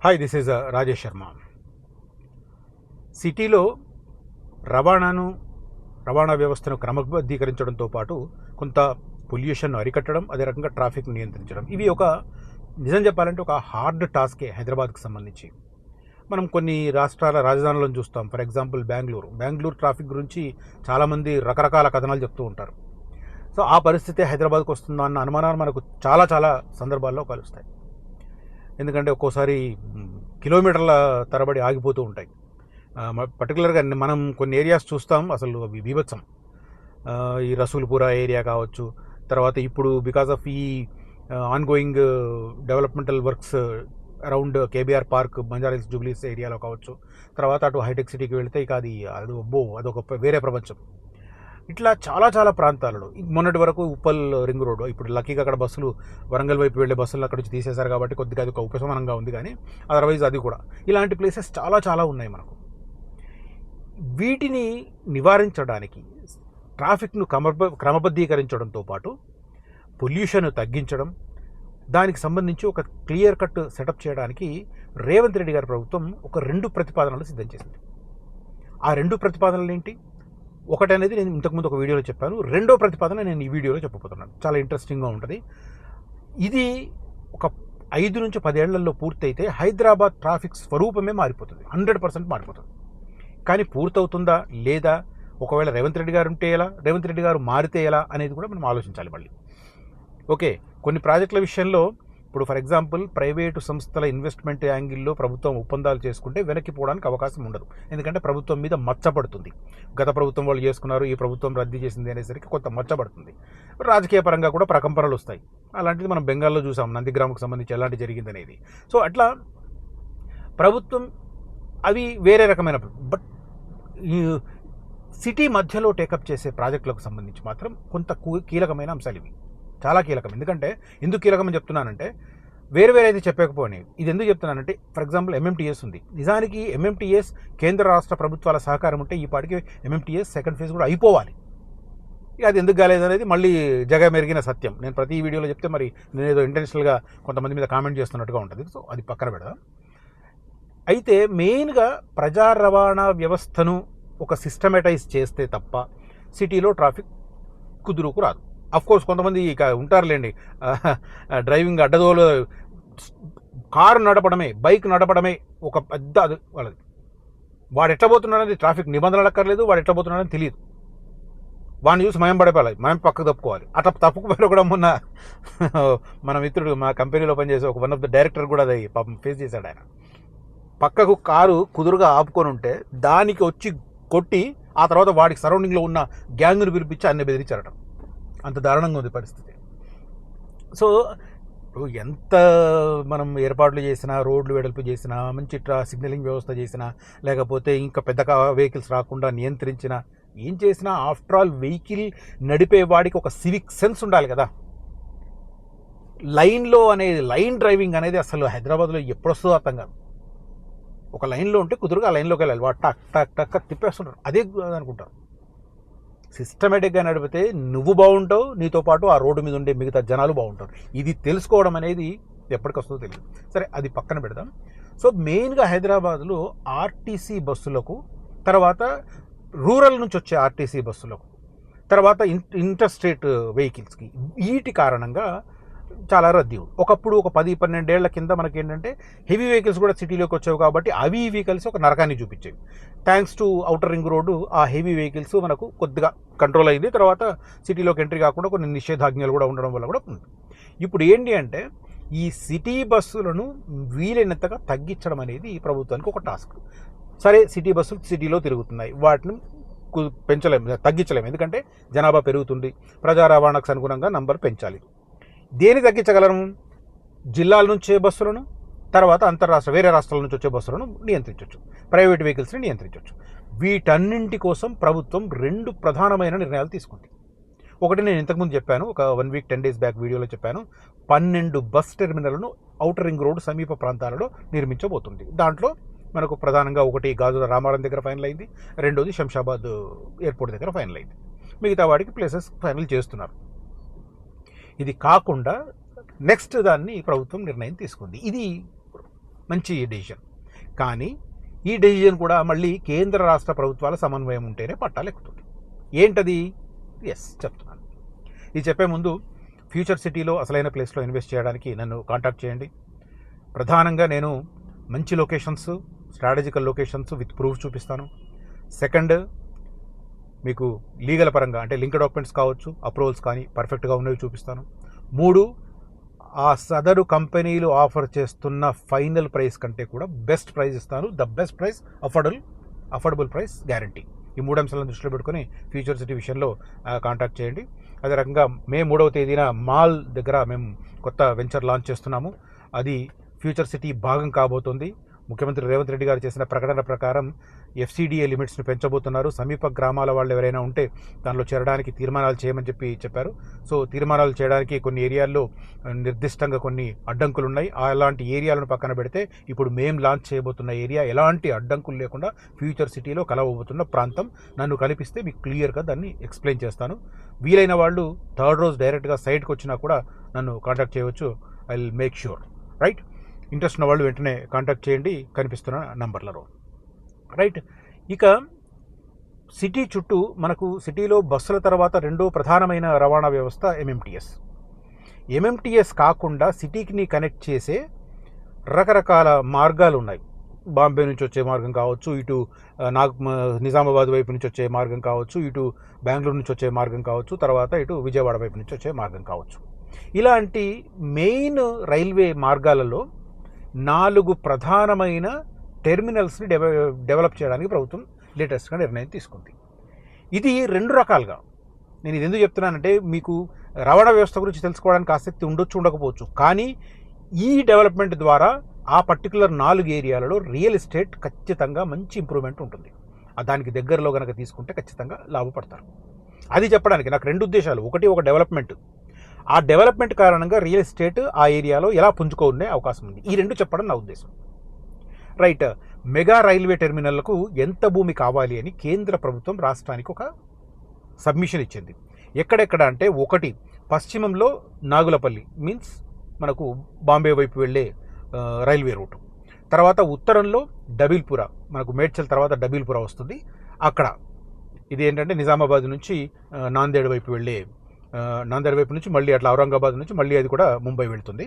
Hi, this is Rajesh Sharma. సిటీలో రవాణా వ్యవస్థను క్రమబద్ధీకరించడంతో పాటు కొంత పొల్యూషన్ అరికట్టడం, అదే రకంగా ట్రాఫిక్ నియంత్రించడం, ఇవి నిజం చెప్పాలంటే ఒక హార్డ్ టాస్కే హైదరాబాద్కి సంబంధించి. మనం కొన్ని రాష్ట్రాల రాజధానులను చూస్తాం. ఫర్ ఎగ్జాంపుల్ బెంగళూరు ట్రాఫిక్ గురించి చాలామంది రకరకాల కథనాలు చెప్తూ ఉంటారు. సో ఆ పరిస్థితి హైదరాబాద్కి వస్తుందా అన్న అనుమానాలు మనకు చాలా చాలా సందర్భాల్లో కలుస్తాయి. ఎందుకంటే ఒక్కోసారి కిలోమీటర్ల తరబడి ఆగిపోతూ ఉంటాయి. పర్టికులర్గా మనం కొన్ని ఏరియాస్ చూస్తాం, అసలు అవి బీభత్సం. ఈ రసూల్పురా ఏరియా కావచ్చు, తర్వాత ఇప్పుడు బికాస్ ఆఫ్ ఈ ongoing developmental works around KBR park, Banjara Hills, జూబ్లీస్ ఏరియాలో కావచ్చు, తర్వాత అటు హైటెక్ సిటీకి వెళితే ఇక అదొక వేరే ప్రపంచం. ఇట్లా చాలా చాలా ప్రాంతాలలో మొన్నటి వరకు ఉప్పల్ రింగ్ రోడ్డు, ఇప్పుడు లక్కీగా అక్కడ బస్సులు వరంగల్ వైపు వెళ్ళే బస్సులు అక్కడ నుంచి తీసేశారు కాబట్టి కొద్దిగా అది ఒక ఉపశమనంగా ఉంది. కానీ అదర్వైజ్ అది కూడా ఇలాంటి ప్లేసెస్ చాలా చాలా ఉన్నాయి మనకు. వీటిని నివారించడానికి ట్రాఫిక్ను క్రమబద్ధీకరించడంతో పాటు పొల్యూషన్ తగ్గించడం, దానికి సంబంధించి ఒక క్లియర్ కట్ సెటప్ చేయడానికి రేవంత్ రెడ్డి గారి ప్రభుత్వం ఒక 2 ప్రతిపాదనలు సిద్ధం చేసింది. ఆ 2 ప్రతిపాదనలు ఏంటి? ఒకటి అనేది నేను ఇంతకుముందు ఒక వీడియోలో చెప్పాను, రెండో ప్రతిపాదన నేను ఈ వీడియోలో చెప్పబోతున్నాను. చాలా ఇంట్రెస్టింగ్గా ఉంటుంది. ఇది ఒక 5 నుంచి 10 ఏళ్లలో పూర్తయితే హైదరాబాద్ ట్రాఫిక్ స్వరూపమే మారిపోతుంది, 100% మారిపోతుంది. కానీ పూర్తవుతుందా లేదా, ఒకవేళ రేవంత్ రెడ్డి గారు ఉంటే ఎలా, రేవంత్ రెడ్డి గారు మారితే ఎలా అనేది కూడా మనం ఆలోచించాలి మళ్ళీ. ఓకే, కొన్ని ప్రాజెక్టుల విషయంలో ఇప్పుడు ఫర్ ఎగ్జాంపుల్ ప్రైవేటు సంస్థల ఇన్వెస్ట్మెంట్ యాంగిల్లో ప్రభుత్వం ఒప్పందాలు చేసుకుంటే వెనక్కి పోవడానికి అవకాశం ఉండదు. ఎందుకంటే ప్రభుత్వం మీద మచ్చపడుతుంది. గత ప్రభుత్వం వాళ్ళు చేసుకున్నారు, ఈ ప్రభుత్వం రద్దు చేసింది అనేసరికి కొంత మచ్చపడుతుంది. రాజకీయ పరంగా కూడా ప్రకంపనలు వస్తాయి. అలాంటిది మనం బెంగాల్లో చూసాం, నందిగ్రామ్కి సంబంధించి ఎలాంటి జరిగింది అనేది. సో అట్లా ప్రభుత్వం అవి వేరే రకమైన, బట్ ఈ సిటీ మధ్యలో టేకప్ చేసే ప్రాజెక్టులకు సంబంధించి మాత్రం కొంత కీలకమైన అంశాలు ఇవి, చాలా కీలకం. ఎందుకు కీలకమని చెప్తున్నానంటే, వేరే అయితే చెప్పకపోయి ఇది ఎందుకు చెప్తున్నానంటే, ఫర్ ఎగ్జాంపుల్ ఎంఎంటీఎస్ ఉంది. నిజానికి ఎంఎంటీఎస్ కేంద్ర రాష్ట్ర ప్రభుత్వాల సహకారం ఉంటే ఈ పాటికి ఎంఎంటీఎస్ సెకండ్ ఫేజ్ కూడా అయిపోవాలి. ఇక అది ఎందుకు కాలేదు అనేది మళ్ళీ జగమెరిగిన సత్యం. నేను ప్రతి వీడియోలో చెప్తే మరి నేను ఏదో ఇంటెన్షనల్గా కొంతమంది మీద కామెంట్ చేస్తున్నట్టుగా ఉంటుంది. సో అది పక్కన పెడదాం. అయితే మెయిన్గా ప్రజా రవాణా వ్యవస్థను ఒక సిస్టమేటైజ్ చేస్తే తప్ప సిటీలో ట్రాఫిక్ కుదురుకు రాదు. అఫ్కోర్స్ కొంతమంది ఇక ఉంటారులేండి, డ్రైవింగ్ అడ్డదోలు, కారు నడపడమే, బైక్ నడపడమే ఒక పెద్ద అది వాళ్ళది. వాడు ఎట్లబోతున్నాడని ట్రాఫిక్ నిబంధనలు అక్కర్లేదు, వాడు ఎట్లబోతున్నాడని తెలియదు. వాడిని చూసి మయం పడిపోవాలి, మనం పక్కకు తప్పుకోవాలి. అట్లా తప్పుకుపోయినా కూడా మొన్న మన మిత్రుడు మా కంపెనీలో పనిచేసే ఒక వన్ ఆఫ్ ద డైరెక్టర్ కూడా అది పాపం ఫేస్ చేశాడు. ఆయన పక్కకు కారు కుదురుగా ఆపుకొని ఉంటే దానికి వచ్చి కొట్టి ఆ తర్వాత వాడికి సరౌండింగ్లో ఉన్న గ్యాంగ్ను పిలిపించి అన్ని బెదిరించారట. అంత దారుణంగా ఉంది పరిస్థితి. సో ఎంత మనం ఏర్పాట్లు చేసినా, రోడ్లు వెడల్పు చేసినా, మంచి సిగ్నలింగ్ వ్యవస్థ చేసినా, లేకపోతే ఇంకా పెద్ద వెహికల్స్ రాకుండా నియంత్రించినా, ఏం చేసినా ఆఫ్టర్ ఆల్ వెహికల్ నడిపే వాడికి ఒక సివిక్ సెన్స్ ఉండాలి కదా. లైన్ డ్రైవింగ్ అనేది అసలు హైదరాబాద్లో ఎప్పుడొస్తుందో అర్థం కాదు. ఒక లైన్లో ఉంటే కుదురుగా ఆ లైన్లోకి వెళ్ళాలి, వాడు టక్ టక్ టక్ తిప్పేస్తుంటారు. అదే అనుకుంటారు. సిస్టమేటిక్గా నడిపితే నువ్వు బాగుంటావు, నీతో పాటు ఆ రోడ్డు మీద ఉండే మిగతా జనాలు బాగుంటారు. ఇది తెలుసుకోవడం అనేది ఎప్పటికొస్తుందో తెలియదు. సరే, అది పక్కన పెడదాం. సో మెయిన్గా హైదరాబాద్లో ఆర్టీసీ బస్సులకు, తర్వాత రూరల్ నుంచి వచ్చే ఆర్టీసీ బస్సులకు, తర్వాత ఇంటర్ స్టేట్ వెహికల్స్కి, వీటి కారణంగా చాలా రద్దీ ఉంది. ఒకప్పుడు ఒక 10-12 ఏళ్ల కింద మనకేంటంటే హెవీ వెహికల్స్ కూడా సిటీలోకి వచ్చావు కాబట్టి అవి ఇవి కలిసి ఒక నరకాన్ని చూపించేవి. Thanks to outer ring road ఆ హెవీ వెహికల్స్ మనకు కొద్దిగా కంట్రోల్ అయింది. తర్వాత సిటీలోకి ఎంట్రీ కాకుండా కొన్ని నిషేధాజ్ఞలు కూడా ఉండడం వల్ల కూడా ఉంది. ఇప్పుడు ఏంటి అంటే, ఈ సిటీ బస్సులను వీలైనంతగా తగ్గించడం అనేది ఈ ప్రభుత్వానికి ఒక టాస్క్. సరే, సిటీ బస్సులు సిటీలో తిరుగుతున్నాయి, వాటిని పెంచలేము, తగ్గించలేము. ఎందుకంటే జనాభా పెరుగుతుంది, ప్రజా రవాణాకు అనుగుణంగా నంబర్ పెంచాలి. దేని తగ్గించగలము? జిల్లాల నుంచి వచ్చే బస్సులను, తర్వాత వేరే రాష్ట్రాల నుంచి వచ్చే బస్సులను నియంత్రించవచ్చు, ప్రైవేట్ వెహికల్స్ని నియంత్రించవచ్చు. వీటన్నింటి కోసం ప్రభుత్వం 2 ప్రధానమైన నిర్ణయాలు తీసుకుంది. ఒకటి నేను ఇంతకుముందు చెప్పాను, ఒక 1 వీక్ 10 డేస్ బ్యాక్ వీడియోలో చెప్పాను, 12 బస్ టెర్మినల్ను ఔటర్ రింగ్ రోడ్ సమీప ప్రాంతాలలో నిర్మించబోతుంది. దాంట్లో మనకు ప్రధానంగా ఒకటి గాజుల రామారం దగ్గర ఫైనల్ అయింది, రెండోది శంషాబాద్ ఎయిర్పోర్ట్ దగ్గర ఫైనల్ అయింది. మిగతా వాటికి ప్లేసెస్ ఫైనల్ చేస్తున్నారు. ఇది కాకుండా నెక్స్ట్ దాన్ని ప్రభుత్వం నిర్ణయం తీసుకుంది. ఇది మంచి డెసిషన్. కానీ ఈ డెసిషన్ కూడా మళ్ళీ కేంద్ర రాష్ట్ర ప్రభుత్వాల సమన్వయం ఉంటేనే పట్టాలెక్కుతుంది. ఏంటది? చెప్తున్నాను. ఇది చెప్పే ముందు ఫ్యూచర్ సిటీలో అసలైన ప్లేస్లో ఇన్వెస్ట్ చేయడానికి నన్ను కాంటాక్ట్ చేయండి. ప్రధానంగా నేను మంచి locations, strategical locations with proof చూపిస్తాను. సెకండ్, మీకు లీగల్ పరంగా అంటే లింక్ డాక్యుమెంట్స్ కావచ్చు, అప్రూవల్స్ కానీ పర్ఫెక్ట్గా ఉన్నవి చూపిస్తాను. 3, ఆ సదరు కంపెనీలు ఆఫర్ చేస్తున్న ఫైనల్ ప్రైస్ కంటే కూడా బెస్ట్ ప్రైస్ ఇస్తాను. The best price, affordable price guarantee. ఈ 3 అంశాలను దృష్టిలో పెట్టుకొని ఫ్యూచర్ సిటీ విషయంలో కాంటాక్ట్ చేయండి. అదే రకంగా మే 3వ తేదీన మాల్ దగ్గర మేము కొత్త వెంచర్ లాంచ్ చేస్తున్నాము. అది ఫ్యూచర్ సిటీ భాగం కాబోతుంది. ముఖ్యమంత్రి రేవంత్ రెడ్డి గారు చేసిన ప్రకటన ప్రకారం FCDA లిమిట్స్ను పెంచబోతున్నారు. సమీప గ్రామాల వాళ్ళు ఎవరైనా ఉంటే దానిలో చేరడానికి తీర్మానాలు చేయమని చెప్పారు. సో తీర్మానాలు చేయడానికి కొన్ని ఏరియాల్లో నిర్దిష్టంగా కొన్ని అడ్డంకులు ఉన్నాయి. అలాంటి ఏరియాలను పక్కన పెడితే ఇప్పుడు మేము లాంచ్ చేయబోతున్న ఏరియా ఎలాంటి అడ్డంకులు లేకుండా ఫ్యూచర్ సిటీలో కలవబోతున్న ప్రాంతం. నన్ను కనిపిస్తే మీకు క్లియర్గా దాన్ని ఎక్స్ప్లెయిన్ చేస్తాను. వీలైన వాళ్ళు 3rd రోజు డైరెక్ట్గా సైట్కి వచ్చినా కూడా నన్ను కాంటాక్ట్ చేయవచ్చు. I will make sure. Right? Interest ఉన్న వాళ్ళు వెంటనే కాంటాక్ట్ చేయండి కనిపిస్తున్న నంబర్లలో. రైట్? ఇక సిటీ చుట్టూ మనకు సిటీలో బస్సుల తర్వాత రెండో ప్రధానమైన రవాణా వ్యవస్థ MMTS కాకుండా సిటీకి కనెక్ట్ చేసే రకరకాల మార్గాలు ఉన్నాయి. బాంబే నుంచి వచ్చే మార్గం కావచ్చు, ఇటు నిజామాబాద్ వైపు నుంచి వచ్చే మార్గం కావచ్చు, ఇటు బెంగళూరు నుంచి వచ్చే మార్గం కావచ్చు, తర్వాత ఇటు విజయవాడ వైపు నుంచి వచ్చే మార్గం కావచ్చు. ఇలాంటి మెయిన్ రైల్వే మార్గాలలో 4 ప్రధానమైన టెర్మినల్స్ని డెవలప్ చేయడానికి ప్రభుత్వం లేటెస్ట్గా నిర్ణయం తీసుకుంది. ఇది 2 రకాలుగా. నేను ఇది ఎందుకు చెప్తున్నానంటే మీకు రవాణా వ్యవస్థ గురించి తెలుసుకోవడానికి ఆసక్తి ఉండకపోవచ్చు. కానీ ఈ డెవలప్మెంట్ ద్వారా ఆ పర్టికులర్ 4 ఏరియాలలో రియల్ ఎస్టేట్ ఖచ్చితంగా మంచి ఇంప్రూవ్మెంట్ ఉంటుంది. దానికి దగ్గరలో కనుక తీసుకుంటే ఖచ్చితంగా లాభపడతారు. అది చెప్పడానికి నాకు 2 ఉద్దేశాలు. ఒకటి, ఒక డెవలప్మెంట్. ఆ డెవలప్మెంట్ కారణంగా రియల్ ఎస్టేట్ ఆ ఏరియాలో ఎలా పుంజుకునే అవకాశం ఉంది. ఈ 2 చెప్పడం నా ఉద్దేశం. రైట్? మెగా రైల్వే టెర్మినల్లకు ఎంత భూమి కావాలి అని కేంద్ర ప్రభుత్వం రాష్ట్రానికి ఒక సబ్మిషన్ ఇచ్చింది. ఎక్కడెక్కడ అంటే, 1 పశ్చిమంలో నాగులపల్లి, మీన్స్ మనకు బాంబే వైపు వెళ్ళే రైల్వే రూటు. తర్వాత ఉత్తరంలో డబీల్పుర, మనకు మేడ్చల్ తర్వాత డబీల్పుర వస్తుంది. అక్కడ ఇది ఏంటంటే నిజామాబాద్ నుంచి నాందేడ్ వైపు వెళ్ళే, నాందేడ్ వైపు నుంచి మళ్ళీ అట్లా ఔరంగాబాద్ నుంచి మళ్ళీ అది కూడా ముంబై వెళ్తుంది.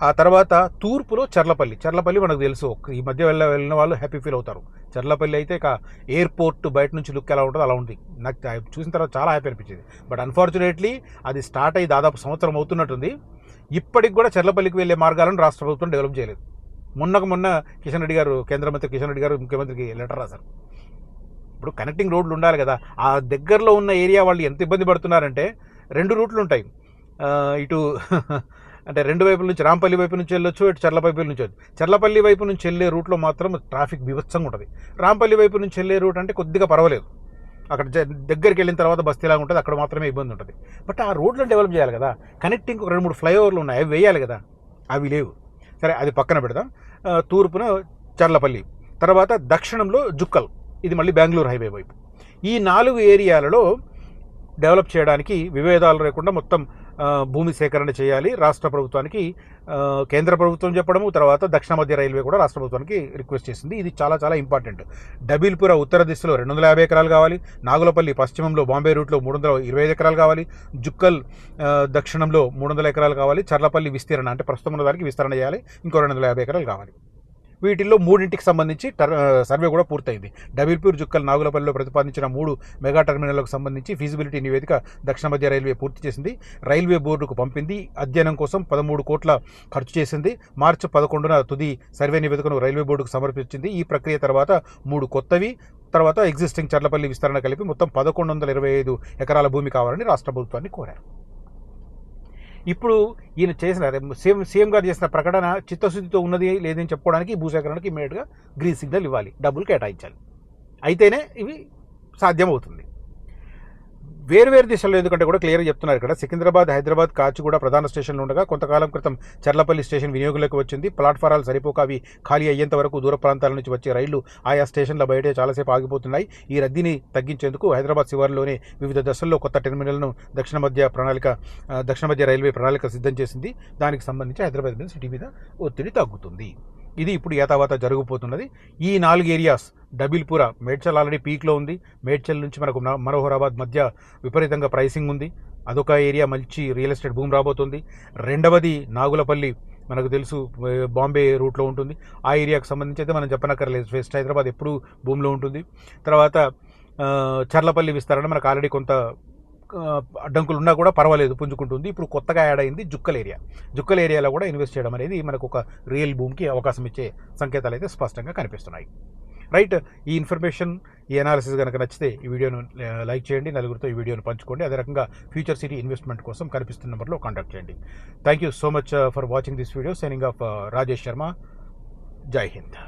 ఆ తర్వాత తూర్పులో చర్లపల్లి మనకు తెలుసు. ఈ మధ్య వెళ్ళిన వాళ్ళు హ్యాపీ ఫీల్ అవుతారు. చర్లపల్లి అయితే ఇక ఎయిర్పోర్ట్ బయట నుంచి లుక్ ఎలా ఉంటుందో అలా ఉంది. నాకు చూసిన తర్వాత చాలా హ్యాపీ అనిపించింది. బట్ అన్ఫార్చునేట్లీ అది స్టార్ట్ అయ్యి దాదాపు సంవత్సరం అవుతున్నట్టుంది. ఇప్పటికి కూడా చర్లపల్లికి వెళ్ళే మార్గాలను రాష్ట్ర ప్రభుత్వం డెవలప్ చేయలేదు. మొన్న కేంద్ర మంత్రి కిషన్ రెడ్డి గారు ముఖ్యమంత్రికి లెటర్ రాశారు. ఇప్పుడు కనెక్టింగ్ రోడ్లు ఉండాలి కదా. ఆ దగ్గరలో ఉన్న ఏరియా వాళ్ళు ఎంత ఇబ్బంది పడుతున్నారంటే, 2 రూట్లు ఉంటాయి. ఇటు అంటే 2 వైపుల నుంచి రాంపల్లి వైపు నుంచి వెళ్ళొచ్చు, ఇటు చర్లపల్లి నుంచి వెళ్ళొచ్చు. చర్లపల్లి వైపు నుంచి వెళ్ళే రూట్లో మాత్రం ట్రాఫిక్ బీభత్సంగా ఉంటుంది. రాంపల్లి వైపు నుంచి వెళ్ళే రూట్ అంటే కొద్దిగా పర్వాలేదు. అక్కడ దగ్గరికి వెళ్ళిన తర్వాత బస్తీలాగా ఉంటుంది, అక్కడ మాత్రమే ఇబ్బంది ఉంటుంది. బట్ ఆ రోడ్లను డెవలప్ చేయాలి కదా. కనెక్టింగ్ 2-3 ఫ్లైఓవర్లు ఉన్నాయి, అవి వేయాలి కదా. అవి లేవు. సరే, అది పక్కన పెడదాం. తూర్పున చర్లపల్లి, తర్వాత దక్షిణంలో జుక్కల్, ఇది మళ్ళీ బెంగళూరు హైవే వైపు. ఈ 4 ఏరియాలలో డెవలప్ చేయడానికి విభేదాలు లేకుండా మొత్తం భూమి సేకరణ చేయాలి రాష్ట్ర ప్రభుత్వానికి కేంద్ర ప్రభుత్వం చెప్పడము. తర్వాత దక్షిణ మధ్య రైల్వే కూడా రాష్ట్ర ప్రభుత్వానికి రిక్వెస్ట్ చేసింది. ఇది చాలా చాలా ఇంపార్టెంట్. డబీల్పుర ఉత్తర దిశలో 250 ఎకరాలు కావాలి. నాగులపల్లి పశ్చిమంలో బాంబే రూట్లో 325 ఎకరాలు కావాలి. జుక్కల్ దక్షిణంలో 300 ఎకరాలు కావాలి. చర్లపల్లి విస్తరణ అంటే ప్రస్తుతం ఉన్న దానికి విస్తరణ చేయాలి, ఇంకో 250 ఎకరాలు కావాలి. వీటిల్లో 3కి సంబంధించి సర్వే కూడా పూర్తయింది. డబీల్పూర్, జుక్కల్, నాగులపల్లిలో ప్రతిపాదించిన 3 మెగా టెర్మినల్లకు సంబంధించి ఫీజిబిలిటీ నివేదిక దక్షిణ మధ్య రైల్వే పూర్తి చేసింది. రైల్వే బోర్డుకు పంపింది. అధ్యయనం కోసం 13 కోట్ల ఖర్చు చేసింది. మార్చి 11న తుది సర్వే నివేదికను రైల్వే బోర్డుకు సమర్పించింది. ఈ ప్రక్రియ తర్వాత 3 కొత్తవి, తర్వాత ఎగ్జిస్టింగ్ చర్లపల్లి విస్తరణ కలిపి మొత్తం 1125 ఎకరాల భూమి కావాలని రాష్ట్ర ప్రభుత్వాన్ని కోరారు. ఇప్పుడు ఈయన చేసిన సీఎం గారు చేసిన ప్రకటన చిత్తశుద్ధితో ఉన్నది లేదని చెప్పుకోవడానికి భూసేకరణకి ఇమ్మీడియట్గా గ్రీన్ సిగ్నల్ ఇవ్వాలి, డబ్బులు కేటాయించాలి. అయితేనే ఇవి సాధ్యమవుతుంది. వేరు దిశల్లో ఎందుకంటే కూడా క్లియర్గా చెప్తున్నారు ఇక్కడ. సికింద్రాబాద్, హైదరాబాద్, కాచిగూడ ప్రధాన స్టేషన్లు ఉండగా కొంతకాలం క్రితం చర్లపల్లి స్టేషన్ వినియోగంలోకి వచ్చింది. ప్లాట్ఫారాలు సరిపోక అవి ఖాళీ అయ్యేంత వరకు దూర ప్రాంతాల నుంచి వచ్చే రైళ్లు ఆయా స్టేషన్ల బయటే చాలాసేపు ఆగిపోతున్నాయి. ఈ రద్దీని తగ్గించేందుకు హైదరాబాద్ శివారులోనే వివిధ దశల్లో కొత్త టెర్మినల్ను దక్షిణ మధ్య రైల్వే ప్రణాళిక సిద్ధం చేసింది. దానికి సంబంధించి హైదరాబాద్ మీద సిటీ మీద ఒత్తిడి తగ్గుతుంది. ఇది ఇప్పుడు యథావత జరగబోతున్నది. ఈ 4 ఏరియాస్ డబిల్పుర, మేడ్చల్ ఆల్రెడీ పీక్లో ఉంది. మేడ్చల్ నుంచి మనకు మనోహరాబాద్ మధ్య విపరీతంగా ప్రైసింగ్ ఉంది. అదొక ఏరియా మంచి రియల్ ఎస్టేట్ భూమి రాబోతుంది. రెండవది నాగులపల్లి, మనకు తెలుసు బాంబే రూట్లో ఉంటుంది. ఆ ఏరియాకు సంబంధించి అయితే మనం చెప్పనక్కర్లేదు, వెస్ట్ హైదరాబాద్ ఎప్పుడూ భూమిలో ఉంటుంది. తర్వాత చర్లపల్లి విస్తరణ మనకు ఆల్రెడీ కొంత అడ్డంకులు ఉన్నా కూడా పర్వాలేదు, పుంజుకుంటుంది. ఇప్పుడు కొత్తగా యాడ్ అయింది జుక్కల్ ఏరియాలో కూడా ఇన్వెస్ట్ చేయడం అనేది మనకు ఒక రియల్ భూమికి అవకాశం ఇచ్చే సంకేతాలు అయితే స్పష్టంగా కనిపిస్తున్నాయి. రైట్, ఈ ఇన్ఫర్మేషన్, ఈ అనాలిసిస్ కనుక నచ్చితే ఈ వీడియోను లైక్ చేయండి, నలుగురితో ఈ వీడియోను పంచుకోండి. అదే రకంగా ఫ్యూచర్ సిటీ ఇన్వెస్ట్మెంట్ కోసం కనిపిస్తున్న నెంబర్లో కాంటాక్ట్ చేయండి. Thank you so much for watching this video. Signing off Rajesh Sharma. జై హింద్.